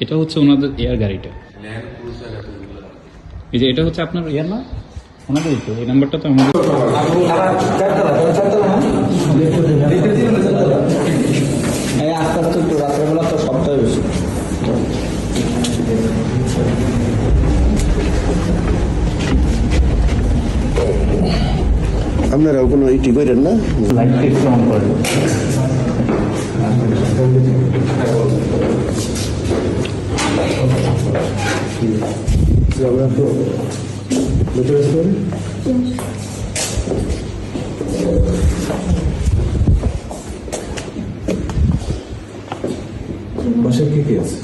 এটা হচ্ছে ওনাদের এয়ার গাড়িটা। এই যে এটা হচ্ছে আপনার এয়ার না, ওনাদেরই তো এই নাম্বারটা তো আমাদের। আস্তে আস্তে একটু রাত্রেবেলা তো সবটাই বেশি। আপনারাও কোনো ইটি করেন না? লাইটটা একটু অন করেন। আমরা তো ভেতরে আসতে পারি? বাসায় কে কে আছে?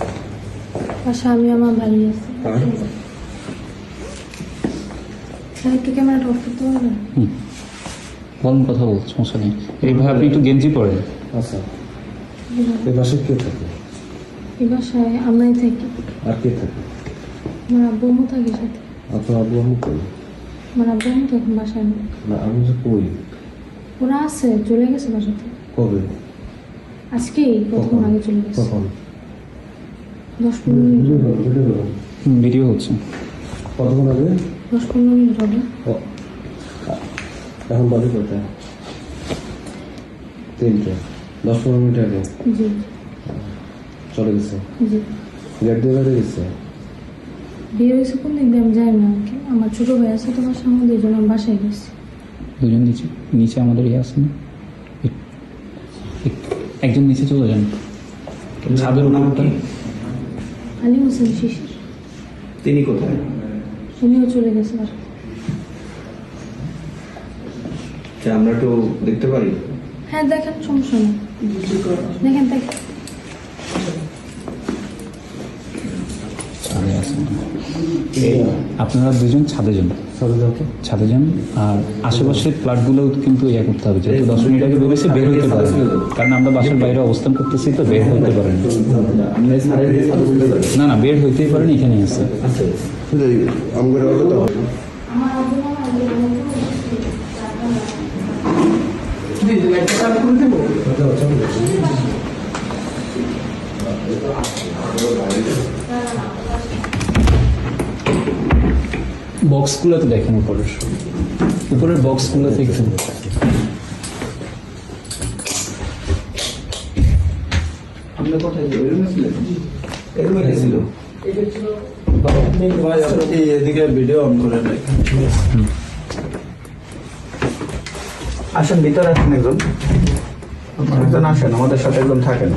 বাসা আমি আমার ভাই আছে। স্যার একটু ক্যামেরাটা অফ করতে পারবেন? বলুন, কথা বলতে সমস্যা নেই। এইভাবে আপনি একটু গেঞ্জি পরেন। আচ্ছা, এই বাসায় কে থাকে? এই বাসায় আমরাই থাকি। আর কে থাকে? আমার আব্বু আম্মু থাকে সাথে। আপনার আব্বু আম্মু কই? আমার আব্বু আম্মু তো এখন বাসায় নেই। না, আমি যে কই? ওরা আছে, চলে গেছে বাসাতে। কবে? আজকেই প্রথম আগে চলে গেছে। কখন? 10-15 মিনিট। ভিডিও হচ্ছে। কতক্ষণ আগে? 10-15 মিনিট হবে। এখন বাজে কটা? 3টে। 10-15 মিনিট আগে জি চলে গেছে। জি। গেট দিয়ে বেড়ে গেছে। বিয়ে হয়েছে কোন দিক দিয়ে আমি যাই না। আমার ছোট ভাই আছে তো বাসার মধ্যে, এই জন্য আমি বাসায় গেছি। দুজন নিচে, নিচে আমাদের ইয়ে আছে না, একজন নিচে চলে যান ছাদের উপরটা। আলী হোসেন শিশির। তিনি কোথায়? উনিও চলে গেছে বাসা। আমরা একটু দেখতে পারি? হ্যাঁ দেখেন, সমস্যা নেই। দেখেন দেখেন। ছাদে আছে। আপনারা দুজন ছাদে যান, ছাদে যান। আর আশেপাশের ফ্ল্যাটগুলো কিন্তু ইয়ে করতে হবে, যেহেতু 10 মিনিট আগে বেরোছে, বের হইতে পারেন, কারণ আমরা বাসার বাইরে অবস্থান করতেছি, তো বের হইতে পারেন না। না, বের হইতেই পারেন, এখানেই আছে। আমার আমার আব্বু বক্সগুলো তো দেখেন, উপরের বক্সগুলো দেখছেন। আপনি কোথায় ছিল? এদিকে ভিডিও অন করে আসেন, ভিতরে আসেন। একজন আসেন, আমাদের সাথে একজন থাকেন।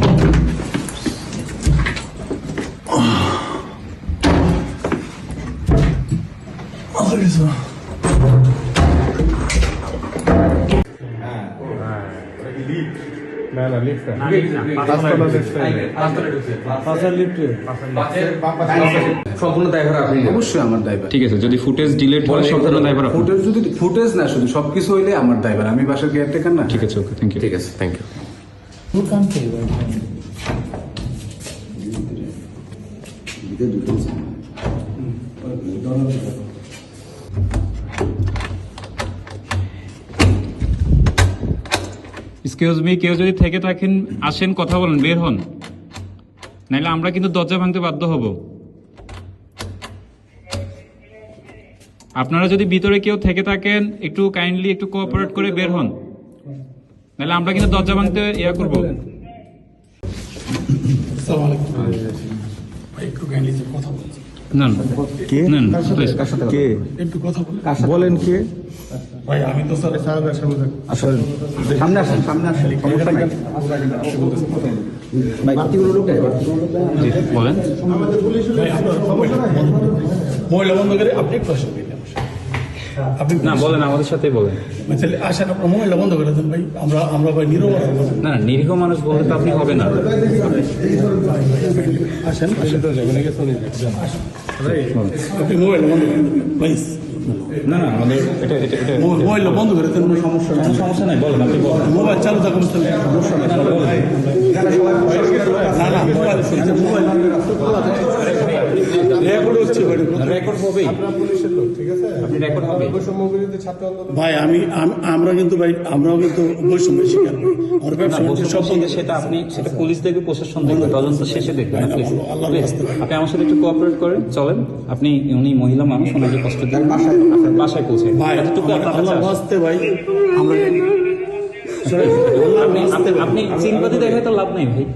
সম্পূর্ণ দায়ভার আপনি নেবেন? অবশ্যই আমার দায়ভার। ঠিক আছে, যদি ফুটেজ ডিলিট হয় সম্পূর্ণ দায়ভার আপনার। ফুটেজ যদি ফুটেজ না, শুধু সবকিছু হইলে আমার দায়ভার। আমি বাসার কেয়ারটেকার না। ঠিক আছে, ওকে, থ্যাংক ইউ। ঠিক আছে, থ্যাংক ইউ। এক্সকিউজ মি, কেউ যদি থেকে থাকেন আসেন, কথা বলেন, বের হন, নাইলে আমরা কিন্তু দরজা ভাঙতে বাধ্য হব। আপনারা যদি ভিতরে কেউ থেকে থাকেন, একটু কাইন্ডলি একটু কোঅপারেট করে বের হন, নাইলে আমরা কিন্তু দরজা ভাঙতে ইয়া করবো। না না, কে? না না, please। কে? বলেন কে? ভাই আমি তো স্যার আসলে সামনে আসেন, সামনে আসেন, সমস্যা নাই। বাকিগুলো লোক নেই, জি, বলেন। ভাই আপনার মহিলা বন্ধ করে আপনি একটু আসেন। আপনি না, বলেন, আমাদের সাথেই বলেন। তাহলে আসেন, আপনার মহিলা বন্ধ করে দেন ভাই। আমরা ভাই নীরব না, নিরীহ মানুষ বলতে তো আপনি হবে না। আসেন। আপনি মোবাইল বন্ধ করে দেন প্লিজ। না না, আমাদের এটা এটা এটা মোবাইল বন্ধ করে দেন, কোনো সমস্যা নেই। কোনো সমস্যা নাই, বলেন, আপনি বলেন। মোবাইল চালু থাকুন, সমস্যা নেই। না না, মোবাইল মোবাইল রেকর্ড হচ্ছে রেকর্ড হবেই, আপনারা পুলিশের লোক, ঠিক আছে? আপনি রেকর্ড হবে। বৈষম্য বিরোধী ছাত্র আন্দোলন ভাই আমরাও কিন্তু বৈষম্যের শিকার হই। আমার ব্যবসা বাণিজ্য সব বন্ধ। সেটা পুলিশ দেখবে, প্রশাসন দেখবে, তদন্ত শেষে দেখবে। ভাই, আল্লাহর Please, রাস্তায়। আপনি আমার সাথে একটু কোঅপারেট করেন, চলেন। উনি মহিলা মানুষ, ওনাকে কষ্ট দিন, আপনার বাসায় পৌঁছে ভাই এতটুকু আপনার কাছে আল্লাহ আসে। বাঁচতে ভাই আমরা আপনি সিম্পাথি দেখায় তো লাভ নেই ভাই,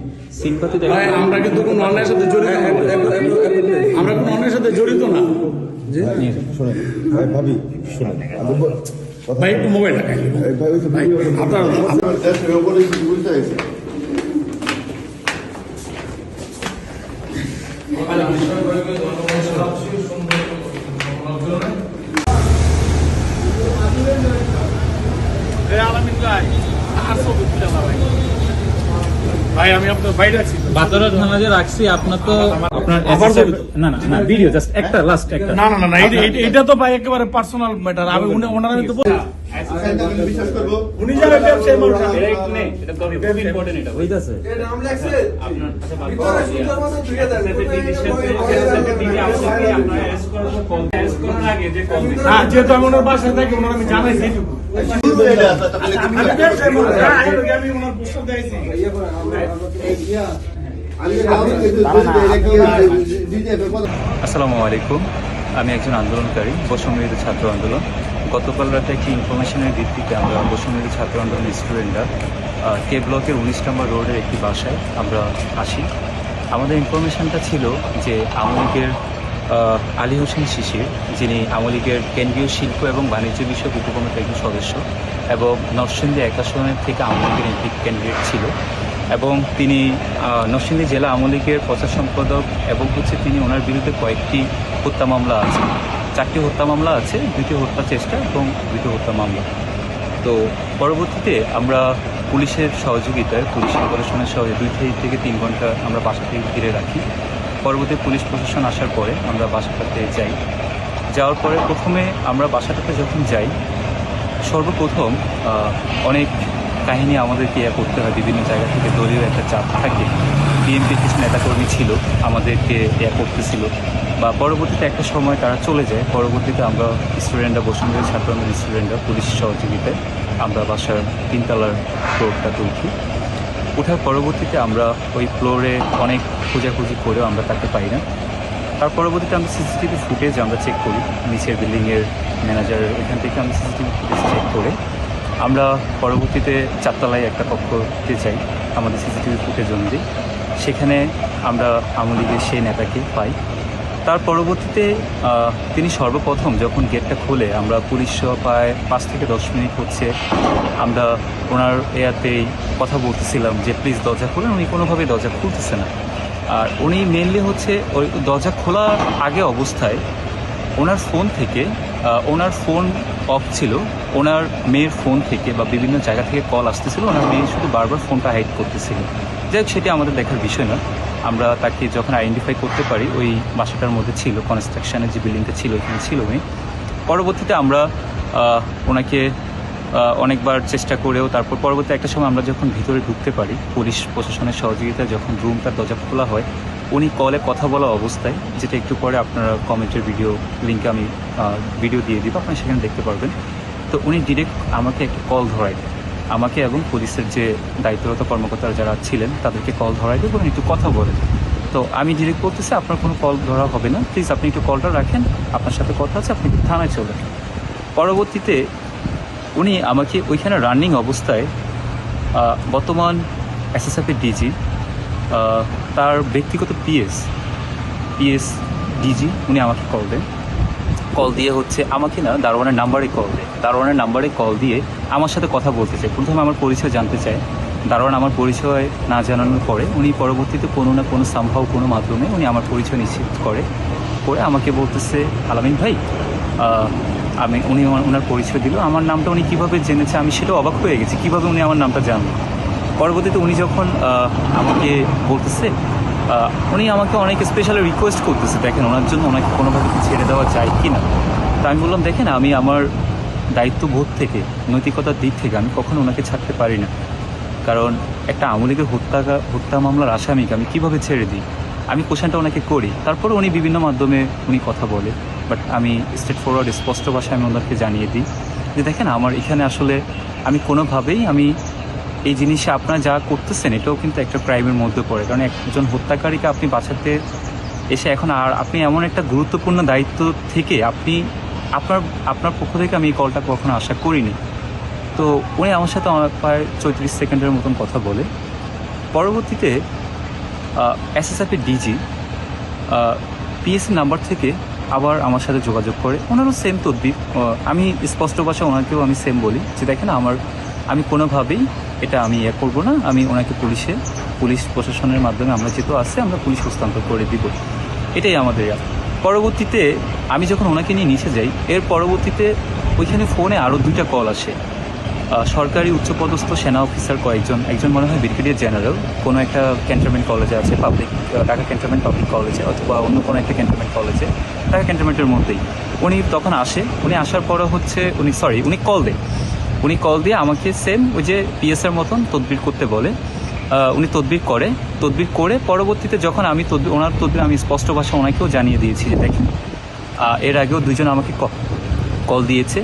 সিম্পাথি ভাই দেখায় আমরা কিন্তু কোনো অন্যায়ের সাথে জড়িত না। আমরা কোনো অন্যায়ের সাথে জড়িত না। শোনেন ভাই, ভাবি শোনেন, ভাই একটু মোবাইল রাখাই ভাই ওই তো ভাই আপনার দেশের উপরে বুঝতে হয়েছে। ভাই আমি আপনার বাইরে আছি। বাতরা থানা যে রাখছি, আপনার তো আপনার না ভিডিও জাস্ট একটা লাস্ট একটা না এটা তো ভাই একেবারে পার্সোনাল ম্যাটার। আমি ওনার আমি তো বিশ্বাস করবো উনি যারা ব্যবসায়ী মানুষ এটা একটু নেই, এটা খুব ইম্পর্টেন্ট, এটা বুঝতেছে হ্যাঁ, যেহেতু আমি ওনার বাসায় থাকি ওনার আমি জানাইছি এইটুকু। আমি ব্যবসায়ী মানুষ, হ্যাঁ, আমি ওনার পোস্টার দিয়েছি। আসসালামু আলাইকুম, আমি একজন আন্দোলনকারী, বৈষম্যবিরোধী ছাত্র আন্দোলন। গতকাল রাতে একটি ইনফরমেশনের ভিত্তিতে আমরা বৈষম্যবিরোধী ছাত্র আন্দোলনের স্টুডেন্টরা কে ব্লকের 19 নম্বর রোডের একটি বাসায় আমরা আসি। আমাদের ইনফরমেশনটা ছিল যে আওয়ামী লীগের আলী হোসেন শিশির, যিনি আওয়ামী লীগের কেন্দ্রীয় শিল্প এবং বাণিজ্য বিষয়ক উপকমিটির একজন সদস্য এবং নরসিংদী 1 আসনের থেকে আওয়ামী লীগের এমপি ক্যান্ডিডেট ছিল, এবং তিনি নরসিংদী জেলা আওয়ামী লীগের প্রচার সম্পাদক, এবং তিনি ওনার বিরুদ্ধে কয়েকটি হত্যা মামলা আছে, 4টি হত্যা মামলা আছে, 2টি হত্যা চেষ্টা এবং 2টি হত্যা মামলা। তো পরবর্তীতে আমরা পুলিশের সহযোগিতায়, পুলিশের প্রশাসনের সহযোগিতায় 2 থেকে 3 ঘন্টা আমরা বাসাতে ঘিরে রাখি। পরবর্তী পুলিশ প্রশাসন আসার পরে আমরা বাসাটাতে যাই। যাওয়ার পরে প্রথমে আমরা বাসাটাতে যখন যাই, সর্বপ্রথম অনেক কাহিনী আমাদেরকে করতে হয়, বিভিন্ন জায়গা থেকে দলীয় একটা চাপ থাকে, বিএনপির কিছু নেতাকর্মী ছিল, আমাদেরকে করতেছিল, বা পরবর্তীতে একটা সময় তারা চলে যায়। পরবর্তীতে আমরা স্টুডেন্টরা, বৈষম্যবিরোধী ছাত্র আন্দোলনের স্টুডেন্টরা পুলিশের সহযোগিতায় আমরা বাসার 3 তলার ফ্লোরটাতে উঠি। ওঠার পরবর্তীতে আমরা ওই ফ্লোরে অনেক খোঁজাখুঁজি করেও আমরা তাকে পাই না। তার পরবর্তীতে আমরা সিসিটিভি ফুটেজ আমরা চেক করি, নিচের বিল্ডিংয়ের ম্যানেজারের ওইখান থেকে আমরা সিসিটিভি ফুটেজ চেক করে আমরা পরবর্তীতে 4 তলায় একটা কক্ষতে যাই আমাদের সিসিটিভি ফুটেজ অনুযায়ী। সেখানে আমরা আওয়ামী লীগের সেই নেতাকে পাই। তার পরবর্তীতে তিনি সর্বপ্রথম যখন গেটটা খোলে, আমরা পুলিশ সহ প্রায় 5 থেকে 10 মিনিট হচ্ছে আমরা ওনার এয়াতেই কথা বলতেছিলাম যে প্লিজ দরজা খুলেন। উনি কোনোভাবেই দরজা খুলতেছে না। আর উনি মেনলি ওই দরজা খোলার আগে অবস্থায় ওনার ফোন থেকে, ওনার ফোন অফ ছিল, ওনার মেয়ের ফোন থেকে বা বিভিন্ন জায়গা থেকে কল আসতেছিল, ওনার মেয়ে শুধু বারবার ফোনটা হাইড করতেছিল। যাই হোক, সেটি আমাদের দেখার বিষয় না। আমরা তাকে যখন আইডেন্টিফাই করতে পারি, ওই বাসাটার মধ্যে ছিল, কনস্ট্রাকশনের যে বিল্ডিংটা ছিল ওইখানে ছিল উনি। পরবর্তীতে আমরা ওনাকে অনেকবার চেষ্টা করেও তারপর পরবর্তী একটা সময় আমরা যখন ভিতরে ঢুকতে পারি, পুলিশ প্রশাসনের সহযোগিতায় যখন রুমটার দরজা খোলা হয়, উনি কলে কথা বলা অবস্থায়, যেটা একটু পরে আপনারা কমেন্টের ভিডিও লিঙ্কে আমি ভিডিও দিয়ে দিব, আপনারা সেখানে দেখতে পারবেন। তো উনি ডিরেক্ট আমাকে একটা কল ধরায় দেয়, আমাকে এবং পুলিশের যে দায়িত্বরত কর্মকর্তারা যারা ছিলেন তাদেরকে কল ধরায় দেয় এবং একটু কথা বলেন। তো আমি ডিরেক্ট বলতেছি আপনার কোনো কল ধরা হবে না, প্লিজ আপনি একটু কলটা রাখেন, আপনার সাথে কথা আছে, আপনি একটু থানায় চলেন। পরবর্তীতে উনি আমাকে ওইখানে রানিং অবস্থায় বর্তমান এসএসএফের ডিজি, তার ব্যক্তিগত পিএস ডিজি, উনি আমাকে কল দেন। কল দিয়ে আমাকে না দারোয়ানের নাম্বারে কল দেয়। দারোয়ানের নাম্বারে কল দিয়ে আমার সাথে কথা বলতে চায়। প্রথমে আমার পরিচয় জানতে চায়। দারোয়ান আমার পরিচয় না জানানোর পরে উনি পরবর্তীতে কোনো না কোনো সামহাও কোনো মাধ্যমে উনি আমার পরিচয় নিশ্চিত করে আমাকে বলতেছে, আলামিন ভাই, উনি ওনার পরিচয় দিল। আমার নামটা উনি কীভাবে জেনেছে আমি সেটাও অবাক হয়ে গেছি, কীভাবে উনি আমার নামটা জানলেন। পরবর্তীতে উনি যখন আমাকে বলতেছে, উনি আমাকে অনেক স্পেশালি রিকোয়েস্ট করতেছে, দেখেন ওনার জন্য ওনাকে কোনোভাবে কি ছেড়ে দেওয়া যায় কি না। তা আমি বললাম, দেখেন আমি আমার দায়িত্ববোধ থেকে, নৈতিকতার দিক থেকে আমি কখনো ওনাকে ছাড়তে পারি না, কারণ একটা আওয়ামী লীগের হত্যা মামলার আসামিকে আমি কীভাবে ছেড়ে দিই। আমি কোশ্চেনটা ওনাকে করি, তারপরে উনি বিভিন্ন মাধ্যমে উনি কথা বলে, বাট আমি স্ট্রেট ফরওয়ার্ড স্পষ্ট ভাষায় আমি ওনাকে জানিয়ে দিই যে দেখেন আমার এখানে আসলে আমি কোনোভাবেই আমি এই জিনিসে আপনারা যা করতেছেন এটাও কিন্তু একটা ক্রাইমের মধ্যে পড়ে, কারণ একজন হত্যাকারীকে আপনি বাঁচাতে এসে এখন আর আপনি এমন একটা গুরুত্বপূর্ণ দায়িত্ব থেকে আপনি আপনার পক্ষ থেকে আমি এই কলটা কখনো আশা করিনি। তো উনি আমার সাথে প্রায় 34 সেকেন্ডের মতন কথা বলে। পরবর্তীতে এসএসএফ ডিজি পিএসসি নাম্বার থেকে আবার আমার সাথে যোগাযোগ করে, ওনারও সেম তদবির। আমি স্পষ্ট ভাষায় ওনাকেও আমি সেম বলি যে দেখেন আমি কোনোভাবেই এটা আমি করবো না, আমি ওনাকে পুলিশ প্রশাসনের মাধ্যমে আমরা যেহেতু আছে আমরা পুলিশ হস্তান্তর করে দিব, এটাই আমাদের। পরবর্তীতে আমি যখন ওনাকে নিয়ে নিচে যাই, এর পরবর্তীতে ওইখানে ফোনে আরও 2টা কল আসে। সরকারি উচ্চপদস্থ সেনা অফিসার একজন মনে হয় ব্রিগেডিয়ার জেনারেল, কোনো একটা ক্যান্টনমেন্ট কলেজে আছে, ঢাকা ক্যান্টনমেন্ট পাবলিক কলেজে অথবা অন্য কোনো একটা ক্যান্টনমেন্ট কলেজে, ঢাকা ক্যান্টনমেন্টের মধ্যেই উনি তখন আসে। উনি আসার পরে হচ্ছে উনি কল দিয়ে আমাকে সেম ওই যে পিএসের মতন তদবির করতে বলে। উনি তদবির করে পরবর্তীতে যখন আমি ওনার তদবির আমি স্পষ্ট ভাষা ওনাকেও জানিয়ে দিয়েছি যে দেখেন এর আগেও 2জন আমাকে কল দিয়েছে,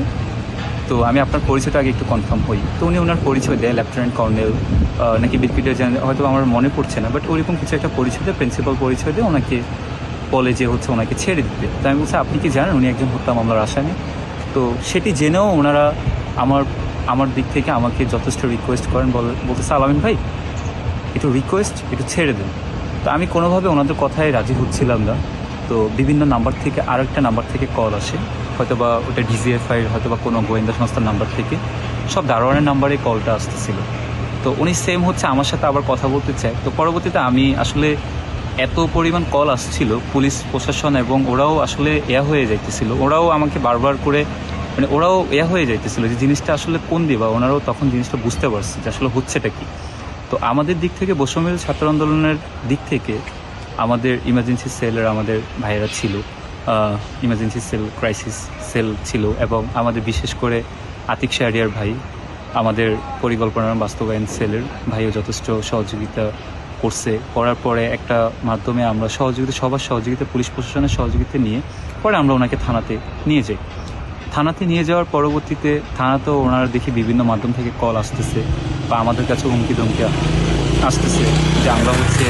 তো আমি আপনার পরিচয়টা আগে একটু কনফার্ম হই। তো উনি ওনার পরিচয় দেয়, লেফটেন্যান্ট কর্নেল নাকি ব্রিগেডিয়ার জেনারেল, হয়তো আমার মনে পড়ছে না, বাট ওইরকম কিছু একটা পরিচয় দেয়, প্রিন্সিপাল পরিচয় দিয়ে ওনাকে বলে যে হচ্ছে ওনাকে ছেড়ে দিতে। তো আমি বলছি আপনি কি জানেন উনি একজন হত্যা মামলার আসামি? তো সেটি জেনেও ওনারা আমার দিক থেকে আমাকে যথেষ্ট রিকোয়েস্ট করেন, বলতেছে আলামিন ভাই একটু একটু ছেড়ে দেন। তো আমি কোনোভাবে ওনাদের কথায় রাজি হচ্ছিলাম না। তো বিভিন্ন নাম্বার থেকে আরেকটা নাম্বার থেকে কল আসে, হয়তো বা ওটা ডিজিএফআই হয়তো বা কোনো গোয়েন্দা সংস্থার নাম্বার থেকে, সব দারোয়ানের নাম্বারে কলটা আসতেছিল। তো উনি সেম হচ্ছে আমার সাথে আবার কথা বলতে চায়। তো পরবর্তীতে আমি আসলে এত পরিমাণ কল আসছিল পুলিশ প্রশাসন এবং ওরাও আসলে হয়ে যাইতেছিল, ওরাও আমাকে বারবার করে ওরাও হয়ে যাইতেছিল যে জিনিসটা আসলে কোন দিবা, ওনারাও তখন জিনিসটা বুঝতে পারছে যে আসলে হচ্ছেটা কি। তো আমাদের দিক থেকে বৈষম্যবিরোধী ছাত্র আন্দোলনের দিক থেকে আমাদের ইমার্জেন্সি সেলের আমাদের ভাইয়েরা ছিল, ইমার্জেন্সি সেল ক্রাইসিস সেল ছিল, এবং আমাদের বিশেষ করে আতিক শাহরিয়ার ভাই আমাদের পরিকল্পনার বাস্তবায়ন সেলের ভাইও যথেষ্ট সহযোগিতা করার পরে একটা মাধ্যমে আমরা সবার সহযোগিতা পুলিশ প্রশাসনের সহযোগিতা নিয়ে পরে আমরা ওনাকে থানাতে নিয়ে যাওয়ার পরবর্তীতে থানাতেও ওনারা দেখি বিভিন্ন মাধ্যম থেকে কল আসতেছে বা আমাদের কাছে হুমকি ধমকি আসতেছে যে আমরা হচ্ছে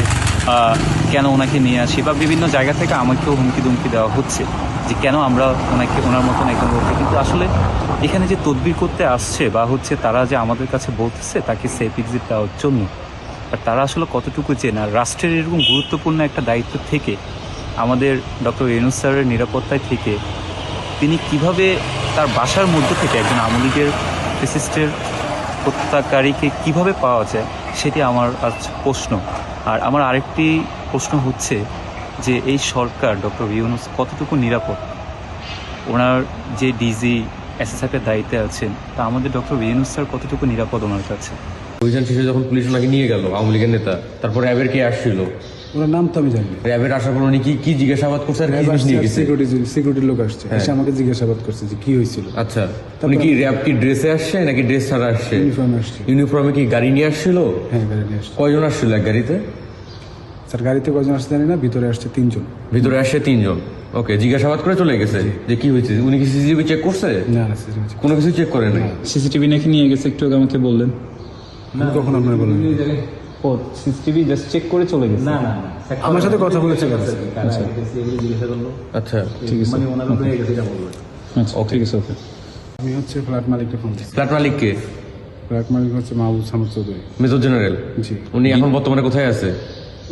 কেন ওনাকে নিয়ে আসি, বা বিভিন্ন জায়গা থেকে আমাকেও হুমকি ধমকি দেওয়া হচ্ছে যে কেন আমরা ওনার মতন একজন লোককে, কিন্তু আসলে এখানে যে তদবির করতে আসছে বা হচ্ছে তারা যে আমাদের কাছে বলতেছে তাকে সেফ এক্সিট দেওয়ার জন্য, আর তারা আসলে কতটুকু চেনা রাষ্ট্রের এরকম গুরুত্বপূর্ণ একটা দায়িত্ব থেকে আমাদের ডক্টর ইউনূস স্যারের নিরাপত্তায় থেকে তিনি কিভাবে তার বাসার মধ্য থেকে একজন আওয়ামী লীগের ফ্যাসিস্টের হত্যাকারীকে কিভাবে পাওয়া যায় সেটি আমার আজ প্রশ্ন। আর আমার আরেকটি প্রশ্ন হচ্ছে যে এই সরকার ডক্টর ইউনূস কতটুকু নিরাপদ, ওনার যে ডিজি এসএসএফের দায়িত্বে আছেন তা আমাদের ডক্টর ইউনূস স্যার কতটুকু নিরাপদ ওনার কাছে? অভিযান শেষে যখন পুলিশ ওনাকে নিয়ে গেল আওয়ামী লীগের নেতা, তারপর র্যাবের কে আসছিল? ওনার নাম তো আমি জানি না। র্যাবের আসার পর উনি কি জিজ্ঞাসাবাদ করছে আর কি জিনিস নিয়ে গেছে? সিকিউরিটির লোক আসছে, এসে আমাকে জিজ্ঞাসাবাদ করছে যে কি হয়েছিল। আচ্ছা, উনি কি র্যাব কি ড্রেসে আসছে নাকি ড্রেস ছাড়া আসছে? ইউনিফর্মে আসছে। ইউনিফর্মে কি গাড়ি নিয়ে আসছিল? হ্যাঁ, গাড়ি নিয়ে আসছে। কয়জন আসছিল এক গাড়িতে? স্যার গাড়িতে কয়জন আসছে জানি না, ভিতরে আসছে 3 জন। ভিতরে আসছে 3 জন। ওকে, জিজ্ঞাসাবাদ করে চলে গেছে যে কি হয়েছে? উনি কি সিসিটিভি চেক করছে? না, কোনো কিছু চেক করে নাই। সিসিটিভি নাকি নিয়ে গেছে, একটু আগে আমাকে বললেন। কখন আপনার বলেন? ও সিসিটিভি জাস্ট চেক করে চলে গেছে? না, আমার সাথে কথা বলেছে। আচ্ছা, ঠিক আছে, আচ্ছা ঠিক আছে, ওকে। আমি হচ্ছে ফ্ল্যাট মালিককে ফোন দিচ্ছি। ফ্ল্যাট মালিক কে? ফ্ল্যাট মালিক হচ্ছে মাহবুব সামদ চৌধুরী, মেজর জেনারেল। জি। উনি এখন বর্তমানে কোথায় আছে?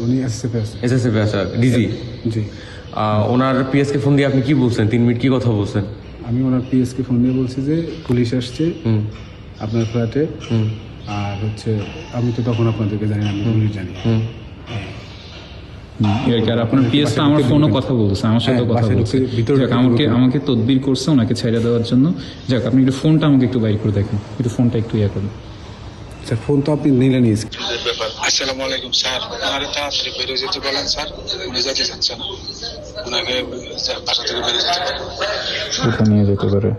উনি এসএসএফে আছে। এসএসএফ আছে, ডিজি। জি। ওনার পিএসকে ফোন দিয়ে আপনি কি বলছেন? 3 মিনিট কি কথা বলছেন? আমি ওনার পিএসকে ফোন দিয়ে বলছি যে পুলিশ আসছে আপনার ফ্ল্যাটে, আর হচ্ছে আমি তো তখন আপনাদেরকে জানি না, আমি পুলিশ জানি। আর আপনার পিএসটা আমার ফোনে কথা বলছে, আমার সাথে কথা বলছে, আমাকে তদবির করছে ওনাকে ছেড়ে দেওয়ার জন্য। যাক, আপনি একটু ফোনটা আমাকে একটু বাইর করে দেখেন, একটু ফোনটা একটু করুন। স্যার ফোন তো আপনি নিলে নিয়েছেন। আসসালামু আলাইকুম স্যার, ওনারে তাড়াতাড়ি বেরিয়ে যেতে বলেন স্যার, উনি যেতে চাচ্ছে না, ওনাকে বাসা থেকে বেরিয়ে যেতে বলেন। কোথায় নিয়ে যেতে পারে?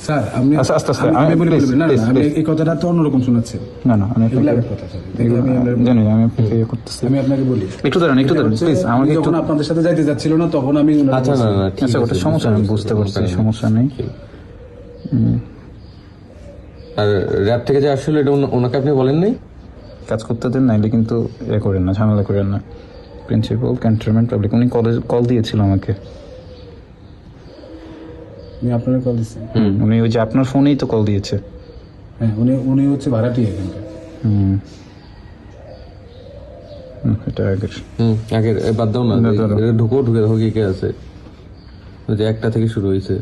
স্যার আপনি আচ্ছা, আস্তে আস্তে, আমি বলে please, বলবেন না please, আমি please. এই কথাটা তো অন্যরকম শোনাচ্ছে। না না, আমি এগুলো আপনাকে আরেক কথা স্যার, দেখলে আমি জানি, আমি আপনাকে ইয়ে করতেছি। আমি আপনাকে বলি একটু দাঁড়ান, প্লিজ, আমাকে একটু। যখন আপনাদের সাথে যাইতে যাচ্ছিল না তখন আমি ওনাকে আচ্ছা না না ঠিক আচ্ছা, ওটা আছে, সমস্যা নেই, বুঝতে পারছি, সমস্যা নেই। আর র্যাব থেকে যে আসলে এটা ওনাকে আপনি বলেন নাই? কাজ করতে দেন, নাইলে কিন্তু এ করেন না, ঝামেলা করেন না। প্রিন্সিপাল ক্যান্টনমেন্ট পাবলিক, উনি কল দিয়েছিল আমাকে। আমি আপনাকে কল দিচ্ছি। উনি ওই যে আপনার ফোনেই তো কল দিয়েছে। হ্যাঁ উনি হচ্ছে ভাড়াটি এখানকার। এটা আগের। আগে বাদ দাও না, না, দাঁড়াও। এটা ঢুকে দেখো কি কে আছে। ওই যে 1টা থেকে শুরু হয়েছে।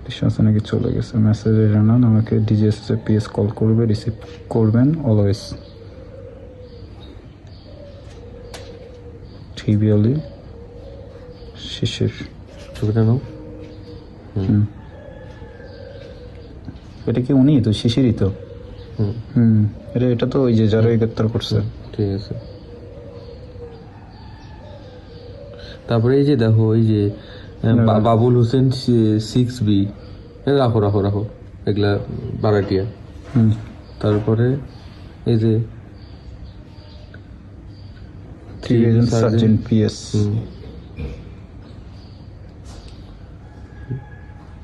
বিশ্বাস নাকি চলে গেছে, মেসেজে জানান আমাকে ডিজিএস পিএস কল করবে, রিসিভ করবেন অলওয়েজ। ঠিবিয়ালি শিশির, ছবিটা নাও। এটা কি উনি তো? শিশিরই তো। এটা তো ওই যে যারা গ্রেপ্তার করছে। ঠিক আছে। তারপরে এই যে দেখো, এই যে বাবুল হোসেন 6B, রাখো রাখো রাখো, এগুলা বারাটিয়া। তারপরে এই যে 3 সার্জেন্ট পিএস